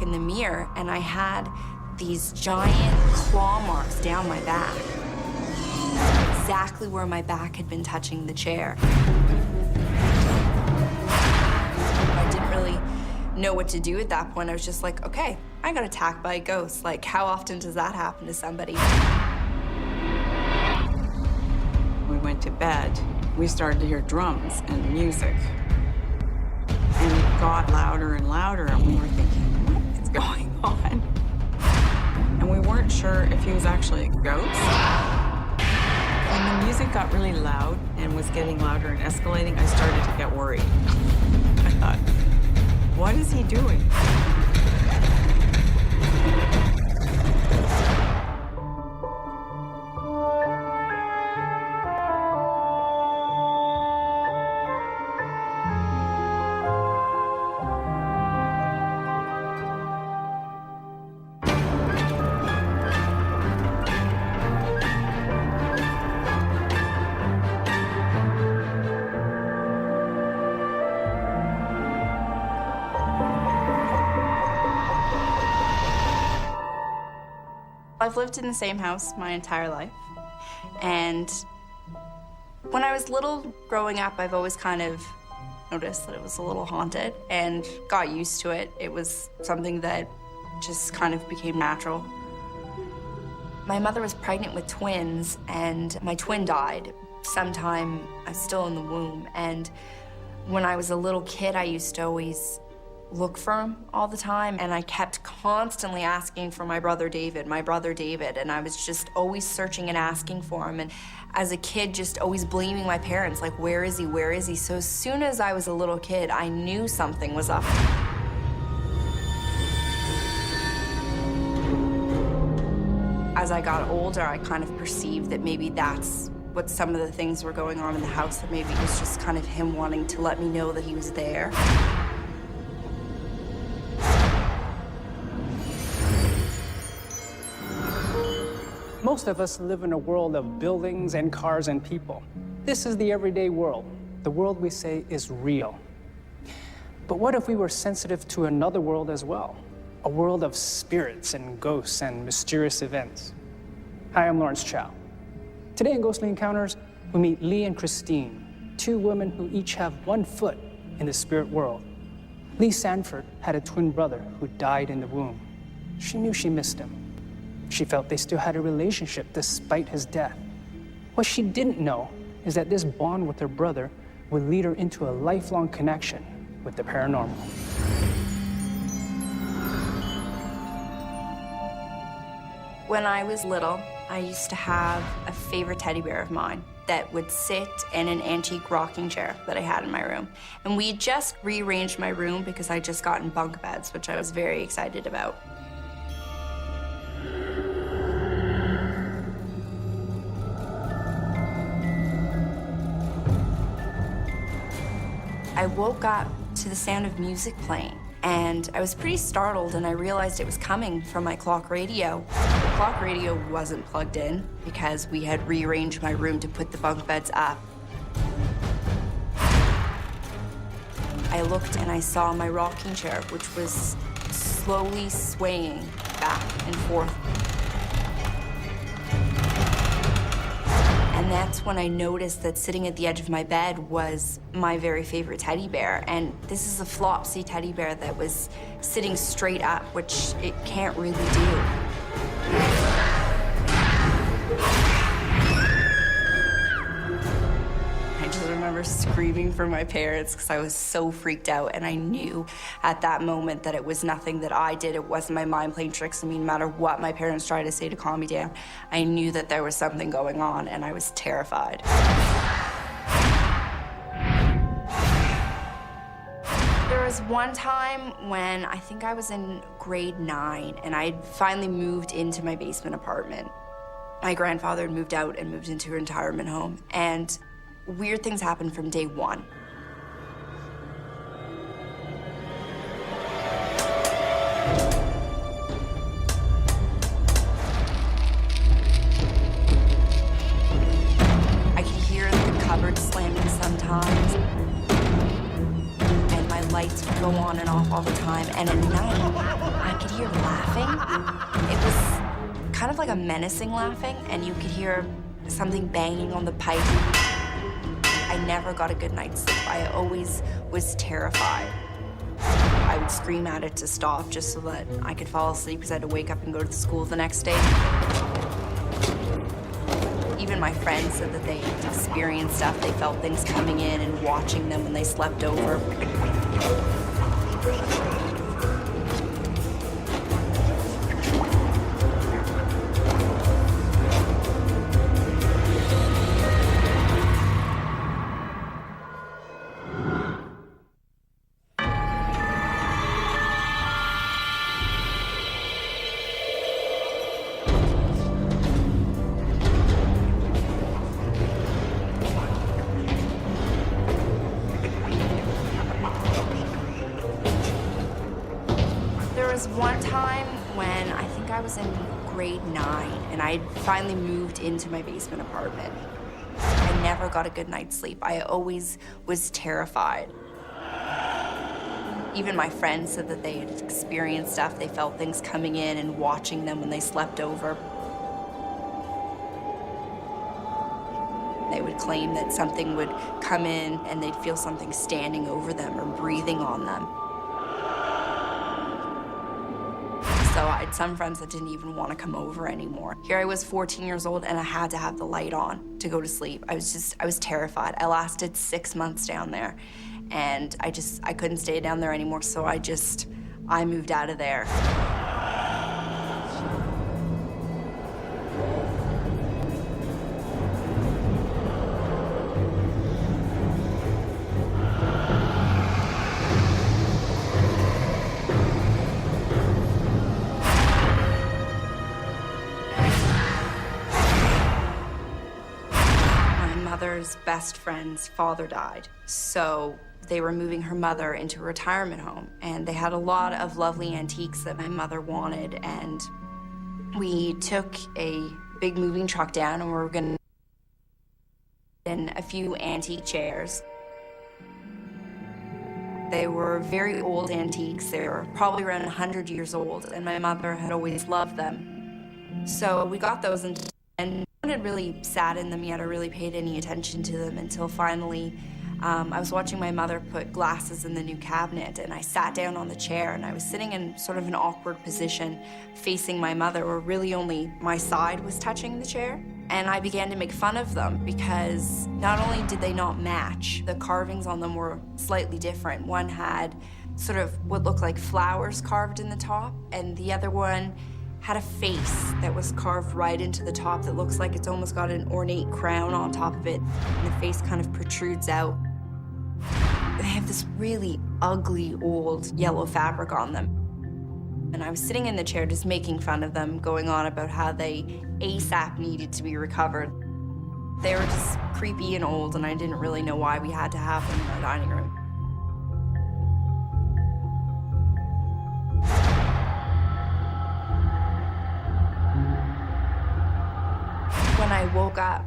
look in the mirror, and I had these giant claw marks down my back, exactly where my back had been touching the chair. I didn't really know what to do at that point. I was just like, okay, I got attacked by a ghost. Like, how often does that happen to somebody? We went to bed. We started to hear drums and music. And it got louder and louder, and we were thinking, what is going on? And we weren't sure if he was actually a ghost. When the music got really loud and was getting louder and escalating, I started to get worried. I thought, what is he doing? I've lived in the same house my entire life, and when I was little growing up, I've always kind of noticed that it was a little haunted and got used to it. It was something that just kind of became natural. My mother was pregnant with twins, and my twin died sometime I was still in the womb. And when I was a little kid, I used to always look for him all the time, and I kept constantly asking for my brother David, and I was just always searching and asking for him. And as a kid, just always blaming my parents, like, where is he, where is he? So as soon as I was a little kid, I knew something was up. As I got older, I kind of perceived that maybe that's what some of the things were going on in the house, that maybe it was just kind of him wanting to let me know that he was there. Most of us live in a world of buildings and cars and people. This is the everyday world, the world we say is real. But what if we were sensitive to another world as well? A world of spirits and ghosts and mysterious events. Hi, I'm Lawrence Chow. Today in Ghostly Encounters, we meet Lee and Christine, two women who each have one foot in the spirit world. Lee Sanford had a twin brother who died in the womb. She knew she missed him. She felt they still had a relationship despite his death. What she didn't know is that this bond with her brother would lead her into a lifelong connection with the paranormal. When I was little, I used to have a favorite teddy bear of mine that would sit in an antique rocking chair that I had in my room. And we just rearranged my room because I'd just gotten bunk beds, which I was very excited about. I woke up to the sound of music playing, and I was pretty startled, and I realized it was coming from my clock radio. The clock radio wasn't plugged in because we had rearranged my room to put the bunk beds up. I looked and I saw my rocking chair, which was slowly swaying back and forth. And that's when I noticed that sitting at the edge of my bed was my very favorite teddy bear. And this is a Flopsy teddy bear that was sitting straight up, which it can't really do. I just remember screaming for my parents because I was so freaked out, and I knew at that moment that it was nothing that I did. It wasn't my mind playing tricks. I mean, no matter what my parents tried to say to calm me down, I knew that there was something going on, and I was terrified. There was one time when I think I was in grade 9, and I had finally moved into my basement apartment. My grandfather had moved out and moved into a retirement home, and weird things happened from day one. I could hear the cupboard slamming sometimes, and my lights would go on and off all the time, and at night, I could hear laughing. It was kind of like a menacing laughing, and you could hear something banging on the pipe. I never got a good night's sleep. I always was terrified. I would scream at it to stop just so that I could fall asleep because I had to wake up and go to school the next day. Even my friends said that they experienced stuff. They felt things coming in and watching them when they slept over. There was one time when I think I was in grade 9 and I had finally moved into my basement apartment. I never got a good night's sleep. I always was terrified. Even my friends said that they had experienced stuff. They felt things coming in and watching them when they slept over. They would claim that something would come in and they'd feel something standing over them or breathing on them. So I had some friends that didn't even want to come over anymore. Here I was 14 years old and I had to have the light on to go to sleep. I was terrified. I lasted 6 months down there and I couldn't stay down there anymore. So I moved out of there. Mother's best friend's father died, so they were moving her mother into a retirement home, and they had a lot of lovely antiques that my mother wanted, and we took a big moving truck down and we were gonna in a few antique chairs. They were very old antiques. They were probably around 100 years old, and my mother had always loved them. So we got those and had really sat in them yet or really paid any attention to them until finally I was watching my mother put glasses in the new cabinet, and I sat down on the chair and I was sitting in sort of an awkward position facing my mother where really only my side was touching the chair. And I began to make fun of them because not only did they not match, the carvings on them were slightly different. One had sort of what looked like flowers carved in the top, and the other one had a face that was carved right into the top that looks like it's almost got an ornate crown on top of it, and the face kind of protrudes out. They have this really ugly old yellow fabric on them. And I was sitting in the chair just making fun of them, going on about how they ASAP needed to be recovered. They were just creepy and old, and I didn't really know why we had to have them in our dining room. When I woke up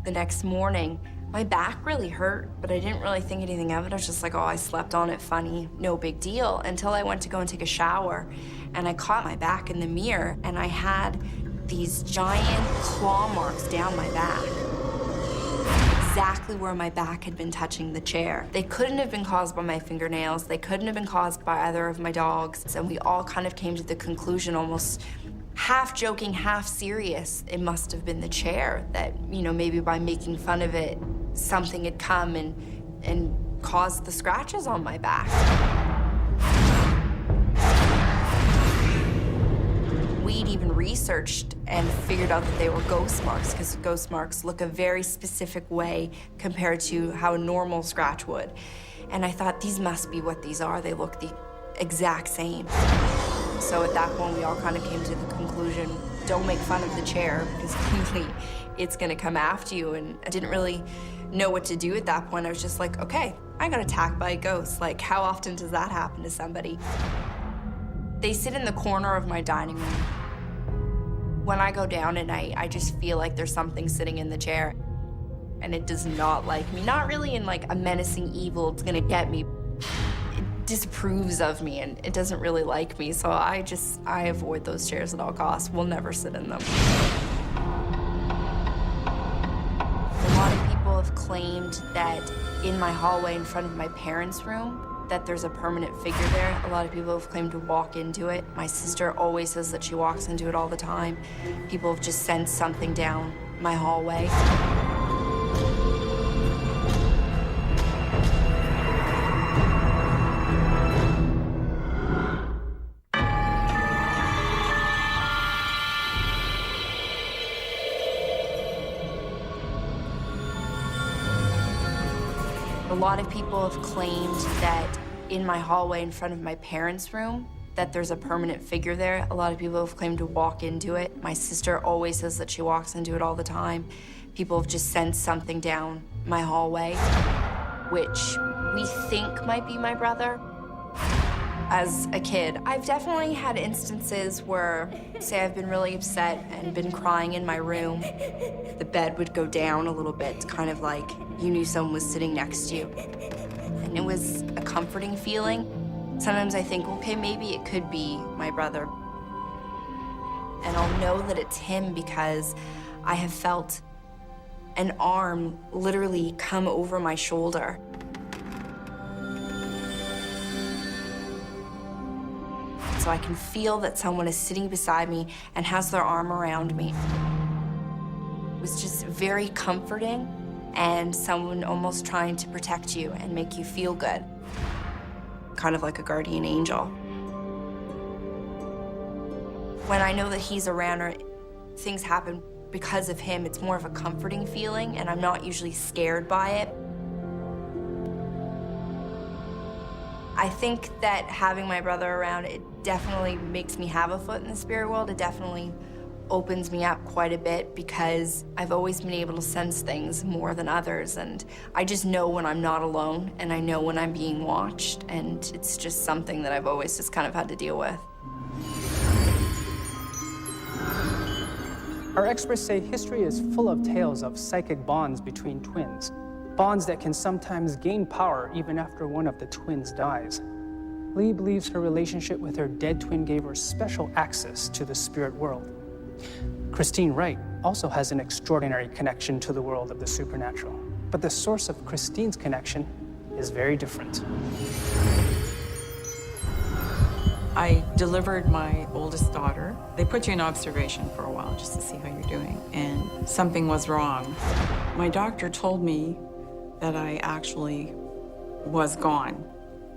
the next morning, my back really hurt, but I didn't really think anything of it. I was just like, oh, I slept on it, funny, no big deal, until I went to go and take a shower, and I caught my back in the mirror, and I had these giant claw marks down my back, exactly where my back had been touching the chair. They couldn't have been caused by my fingernails. They couldn't have been caused by either of my dogs, and we all kind of came to the conclusion, almost half joking, half serious, it must have been the chair that, you know, maybe by making fun of it, something had come and caused the scratches on my back. We'd even researched and figured out that they were ghost marks, because ghost marks look a very specific way compared to how a normal scratch would. And I thought, these must be what these are. They look the exact same. So at that point, we all kind of came to the conclusion, don't make fun of the chair, because clearly it's gonna come after you. And I didn't really know what to do at that point. I was just like, okay, I got attacked by a ghost. Like, how often does that happen to somebody? They sit in the corner of my dining room. When I go down at night, I just feel like there's something sitting in the chair, and it does not like me. Not really in like a menacing evil, it's gonna get me. It disapproves of me and it doesn't really like me, so I avoid those chairs at all costs. We'll never sit in them. A lot of people have claimed that in my hallway in front of my parents' room, that there's a permanent figure there. A lot of people have claimed to walk into it. My sister always says that she walks into it all the time. People have just sensed something down my hallway. A lot of people have claimed that in my hallway in front of my parents' room, that there's a permanent figure there. A lot of people have claimed to walk into it. My sister always says that she walks into it all the time. People have just sensed something down my hallway, which we think might be my brother. As a kid, I've definitely had instances where, say I've been really upset and been crying in my room, the bed would go down a little bit, kind of like you knew someone was sitting next to you. And it was a comforting feeling. Sometimes I think, okay, maybe it could be my brother. And I'll know that it's him because I have felt an arm literally come over my shoulder. So I can feel that someone is sitting beside me and has their arm around me. It was just very comforting, and someone almost trying to protect you and make you feel good. Kind of like a guardian angel. When I know that he's around or things happen because of him, it's more of a comforting feeling, and I'm not usually scared by it. I think that having my brother around, it definitely makes me have a foot in the spirit world. It definitely opens me up quite a bit because I've always been able to sense things more than others, and I just know when I'm not alone, and I know when I'm being watched, and it's just something that I've always just kind of had to deal with. Our experts say history is full of tales of psychic bonds between twins, bonds that can sometimes gain power even after one of the twins dies. Lee believes her relationship with her dead twin gave her special access to the spirit world. Christine Wright also has an extraordinary connection to the world of the supernatural, but the source of Christine's connection is very different. I delivered my oldest daughter. They put you in observation for a while just to see how you're doing, and something was wrong. My doctor told me that I actually was gone.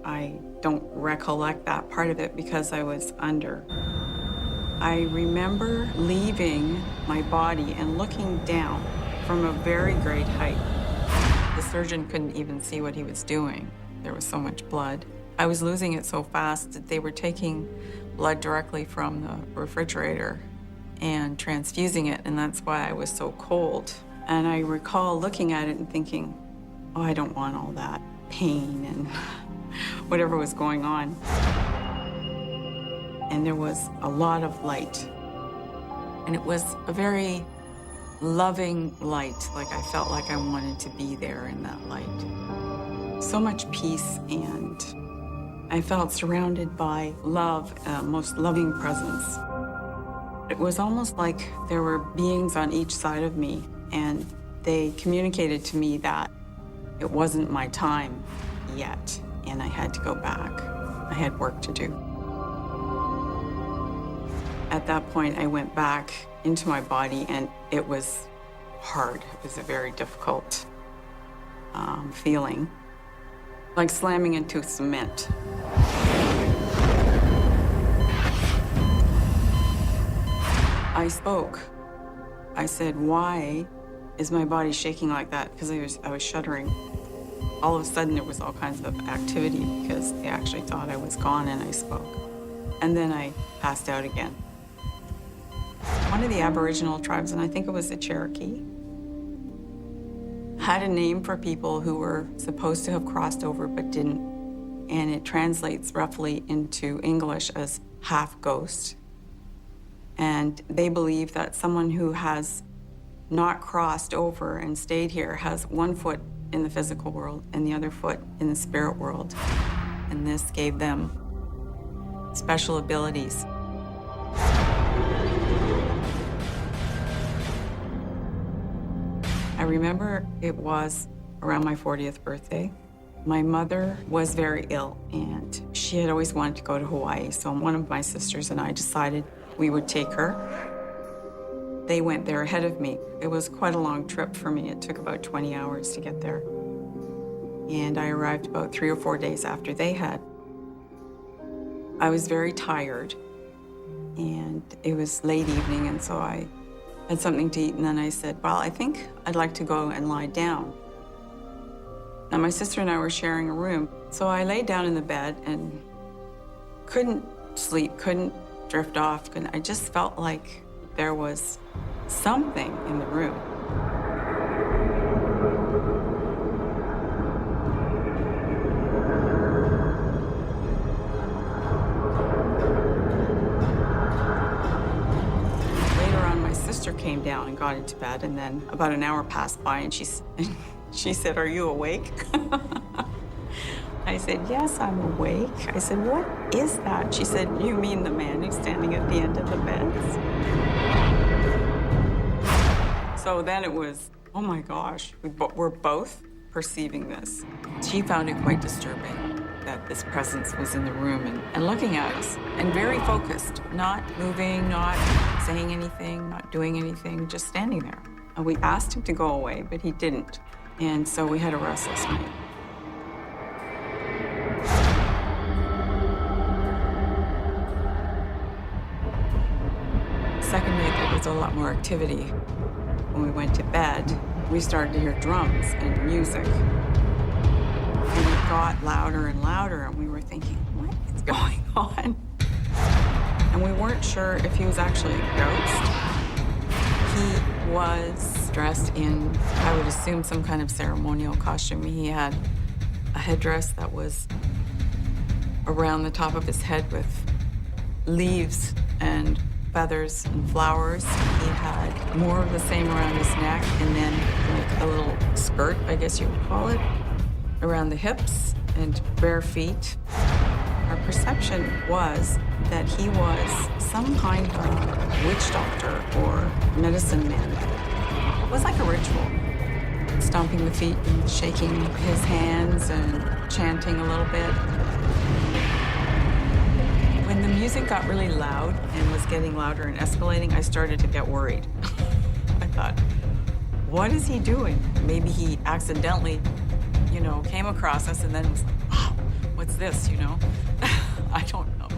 I don't recollect that part of it because I was under. I remember leaving my body and looking down from a very great height. The surgeon couldn't even see what he was doing. There was so much blood. I was losing it so fast that they were taking blood directly from the refrigerator and transfusing it, and that's why I was so cold. And I recall looking at it and thinking, oh, I don't want all that pain and whatever was going on. And there was a lot of light. And it was a very loving light, like I felt like I wanted to be there in that light. So much peace, and I felt surrounded by love, most loving presence. It was almost like there were beings on each side of me, and they communicated to me that it wasn't my time yet, and I had to go back. I had work to do. At that point, I went back into my body, and it was hard. It was a very difficult feeling, like slamming into cement. I spoke. I said, why is my body shaking like that? Because I was shuddering. All of a sudden, there was all kinds of activity because they actually thought I was gone, and I spoke. And then I passed out again. One of the Aboriginal tribes, and I think it was the Cherokee, had a name for people who were supposed to have crossed over but didn't. And it translates roughly into English as half ghost. And they believe that someone who has not crossed over and stayed here has one foot in the physical world and the other foot in the spirit world. and this gave them special abilities. I remember it was around my 40th birthday. My mother was very ill, and she had always wanted to go to Hawaii, so one of my sisters and I decided we would take her. They went there ahead of me. It was quite a long trip for me. It took about 20 hours to get there. And I arrived about 3 or 4 days after they had. I was very tired, and it was late evening, and so I had something to eat, and then I said, well, I think I'd like to go and lie down. Now, my sister and I were sharing a room, so I laid down in the bed and couldn't sleep, couldn't drift off. I just felt like there was something in the room. Came down and got into bed, and then about an hour passed by, and she said, "Are you awake?" I said, "Yes, I'm awake." I said, "What is that?" She said, "You mean the man who's standing at the end of the beds?" So then it was, oh my gosh, we're both perceiving this. She found it quite disturbing that this presence was in the room and looking at us, and very focused, not moving, not saying anything, not doing anything, just standing there. And we asked him to go away, but he didn't. And so we had a restless night. Second night, there was a lot more activity. When we went to bed, we started to hear drums and music. And it got louder and louder, and we were thinking, what is going on? And we weren't sure if he was actually a ghost. He was dressed in, I would assume, some kind of ceremonial costume. He had a headdress that was around the top of his head with leaves and feathers and flowers. He had more of the same around his neck, and then like a little skirt, I guess you would call it, around the hips, and bare feet. Our perception was that he was some kind of witch doctor or medicine man. It was like a ritual. Stomping the feet and shaking his hands and chanting a little bit. When the music got really loud and was getting louder and escalating, I started to get worried. I thought, what is he doing? Maybe he accidentally, came across us and then was like, oh, what's this, I don't know.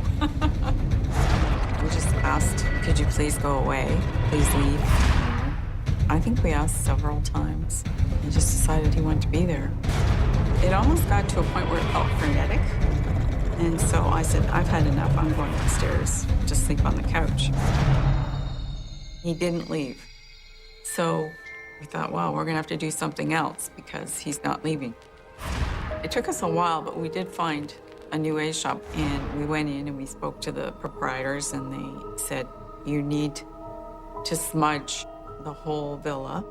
We just asked, could you please go away? Please leave. I think we asked several times. He just decided he wanted to be there. It almost got to a point where it felt frenetic. And so I said, I've had enough. I'm going upstairs to sleep on the couch. He didn't leave. So we thought, well, we're gonna have to do something else because he's not leaving. It took us a while, but we did find a new age shop, and we went in and we spoke to the proprietors, and they said, you need to smudge the whole villa.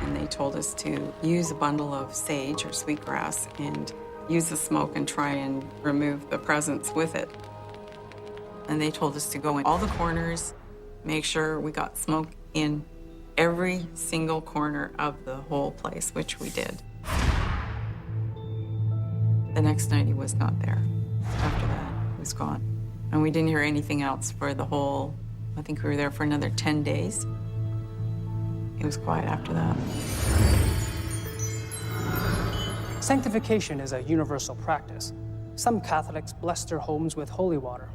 And they told us to use a bundle of sage or sweetgrass and use the smoke and try and remove the presence with it. And they told us to go in all the corners, make sure we got smoke in every single corner of the whole place, which we did. The next night he was not there. After that, he was gone. And we didn't hear anything else for the whole, I think we were there for another 10 days. It was quiet after that. Sanctification is a universal practice. Some Catholics bless their homes with holy water.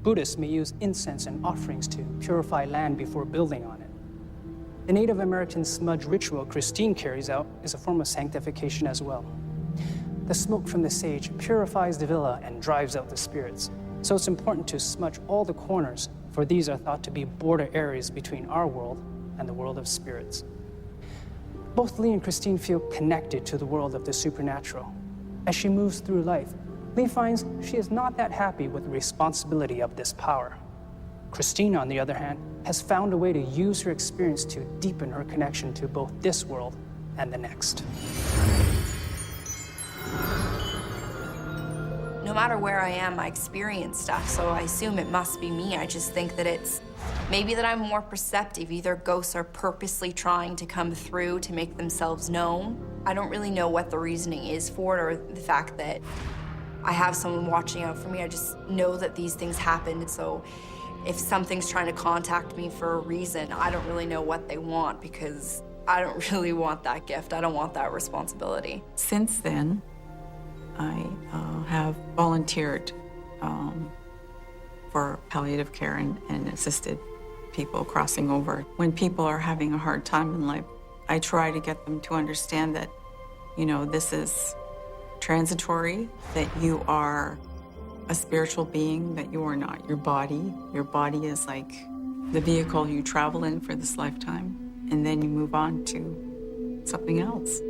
Buddhists may use incense and offerings to purify land before building on it. The Native American smudge ritual Christine carries out is a form of sanctification as well. The smoke from the sage purifies the villa and drives out the spirits. So it's important to smudge all the corners, for these are thought to be border areas between our world and the world of spirits. Both Lee and Christine feel connected to the world of the supernatural. As she moves through life, Lee finds she is not that happy with the responsibility of this power. Christine, on the other hand, has found a way to use her experience to deepen her connection to both this world and the next. No no matter where I am, I experience stuff, so I assume it must be me. I just think that it's maybe that I'm more perceptive. Either ghosts are purposely trying to come through to make themselves known. I don't really know what the reasoning is for it, or the fact that I have someone watching out for me. I just know that these things happen, so if something's trying to contact me for a reason, I don't really know what they want, because I don't really want that gift. I don't want that responsibility. Since then, I have volunteered for palliative care and assisted people crossing over. When people are having a hard time in life, I try to get them to understand that, you know, this is transitory, that you are a spiritual being, that you are not your body. Your body is like the vehicle you travel in for this lifetime, and then you move on to something else.